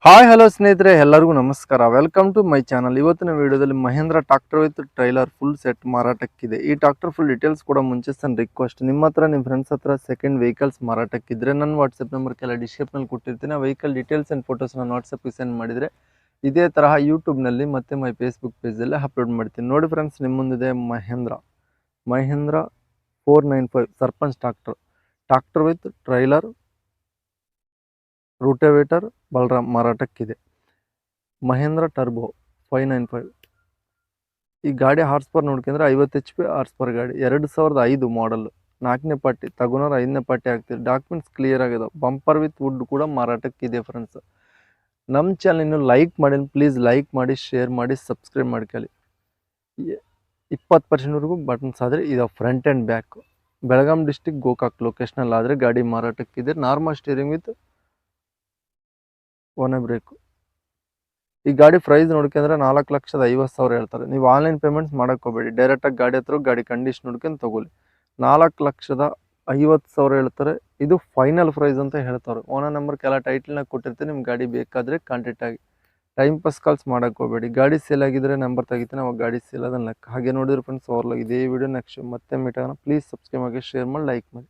Hi hello ಸ್ನೇಹಿತರೆ ಎಲ್ಲರಿಗೂ ನಮಸ್ಕಾರ. Welcome to my channel. ಇವತ್ತಿನ ವಿಡಿಯೋದಲ್ಲಿ Mahindra tractor with trailer full set ಮಾರಾಟಕ್ಕಿದೆ. ಈ ಟ್ರಾಕ್ಟರ್ ಫುಲ್ ಡೀಟೇಲ್ಸ್ ಕೂಡ ಮುಂಚೆ ಸಣ್ಣ ರಿಕ್ವೆಸ್ಟ್, ನಿಮ್ಮ ಹತ್ರ ನಿಮ್ಮ ಫ್ರೆಂಡ್ಸ್ ಹತ್ರ ಸೆಕೆಂಡ್ ವೆಹಿಕಲ್ಸ್ ಮಾರಾಟಕ್ಕಿದ್ರೆ ನನ್ನ ವಾಟ್ಸಪ್ ನಂಬರ್ ಕೆಲ ಡಿಸ್ಕ್ರಿಪ್ಷನಲ್ಲಿ ಕೊಟ್ಟಿರ್ತೀನಿ. ಆ ವೆಹಿಕಲ್ ಡೀಟೇಲ್ಸ್ ಆ್ಯಂಡ್ ಫೋಟೋಸ್ ನಾನು ವಾಟ್ಸಪ್ಗೆ ಸೆಂಡ್ ಮಾಡಿದರೆ ಇದೇ ತರಹ ಯೂಟ್ಯೂಬ್ನಲ್ಲಿ ಮತ್ತು ಮೈ ಫೇಸ್ಬುಕ್ ಪೇಜಲ್ಲಿ ಅಪ್ಲೋಡ್ ಮಾಡ್ತೀನಿ. ನೋಡಿ ಫ್ರೆಂಡ್ಸ್, ನಿಮ್ಮ ಮುಂದಿದೆ Mahindra 495 Sarpanch tractor with trailer rotavator Balram ಮಾರಾಟಕ್ಕಿದೆ. ಮಹೇಂದ್ರ ಟರ್ಬೋ 595. ಈ ಗಾಡಿ ಹಾರ್ಸ್ ಪವರ್ ನೋಡ್ಕೊಂಡ್ರೆ 50 HP ಹಾರ್ಸ್ ಪವರ್ ಗಾಡಿ. 2005 ಮಾಡಲ್, 4ನೇ ಪಾರ್ಟಿ ತಗೊಂಡ್ರೆ 5ನೇ ಪಾರ್ಟಿ ಆಗ್ತಿದೆ. ಡಾಕ್ಯುಮೆಂಟ್ಸ್ ಕ್ಲಿಯರ್ ಆಗಿದೆ. ಬಂಪರ್ ವಿತ್ ವುಡ್ ಕೂಡ ಮಾರಾಟಕ್ಕಿದೆ ಫ್ರೆಂಡ್ಸ್. ನಮ್ಮ ಚಾನಲ್ ಇನ್ನು ಲೈಕ್ ಮಾಡಿ, ಪ್ಲೀಸ್ ಲೈಕ್ ಮಾಡಿ, ಶೇರ್ ಮಾಡಿ, ಸಬ್ಸ್ಕ್ರೈಬ್ ಮಾಡ್ಕೊಳ್ಳಿ. 20%ವರೆಗೂ ಬಟನ್ಸ್ ಆದರೆ ಇದು front and back. Belgaum district Gokak ಲೊಕೇಶನಲ್ಲಿ ಆದರೆ ಗಾಡಿ ಮಾರಾಟಕ್ಕಿದೆ. Normal steering with one brake. ಈ ಗಾಡಿ ಪ್ರೈಸ್ ನೋಡ್ಕೊಂಡ್ರೆ 4,50,000 ಹೇಳ್ತಾರೆ. ನೀವು ಆನ್ಲೈನ್ ಪೇಮೆಂಟ್ಸ್ ಮಾಡಕ್ಕೆ ಹೋಗಬೇಡಿ, ಡೈರೆಕ್ಟಾಗಿ ಗಾಡಿ ಹತ್ರ ಗಾಡಿ ಕಂಡೀಷನ್ ನೋಡ್ಕೊಂಡು ತೊಗೊಳ್ಳಿ. 4,50,000 ಹೇಳ್ತಾರೆ. ಇದು ಫೈನಲ್ ಪ್ರೈಸ್ ಅಂತ ಹೇಳ್ತಾರೆ. ಓನರ್ ನಂಬರ್ ಕೆಲ ಟೈಟಲ್ನಾಗ ಕೊಟ್ಟಿರ್ತೀನಿ. ನಿಮ್ಮ ಗಾಡಿ ಬೇಕಾದರೆ ಕಾಂಟ್ಯಾಕ್ಟ್ ಆಗಿ. ಟೈಮ್ ಪಾಸ್ ಕಾಲ್ಸ್ ಮಾಡಕ್ಕೆ ಹೋಗಬೇಡಿ. ಗಾಡಿ ಸೇಲ್ ಆಗಿದ್ರೆ ನಂಬರ್ ತೆಗಿತೀನಿ, ಅವಾಗ ಗಾಡಿ ಸೇಲ್ ಅದನ್ನ ಲೆಕ್ಕ. ಹಾಗೆ ನೋಡಿದ್ರೆ ಫ್ರೆಂಡ್ಸ್, ಇದೇ ವಿಡಿಯೋ ನೆಕ್ಸ್ಟ್ ಮತ್ತೆ ಮೀಟ್ ಆಗೋಣ. ಪ್ಲೀಸ್ ಸಬ್ಸ್ಕ್ರೈಬ್ ಆಗಿ, ಶೇರ್ ಮಾಡಿ, ಲೈಕ್ ಮಾಡಿ.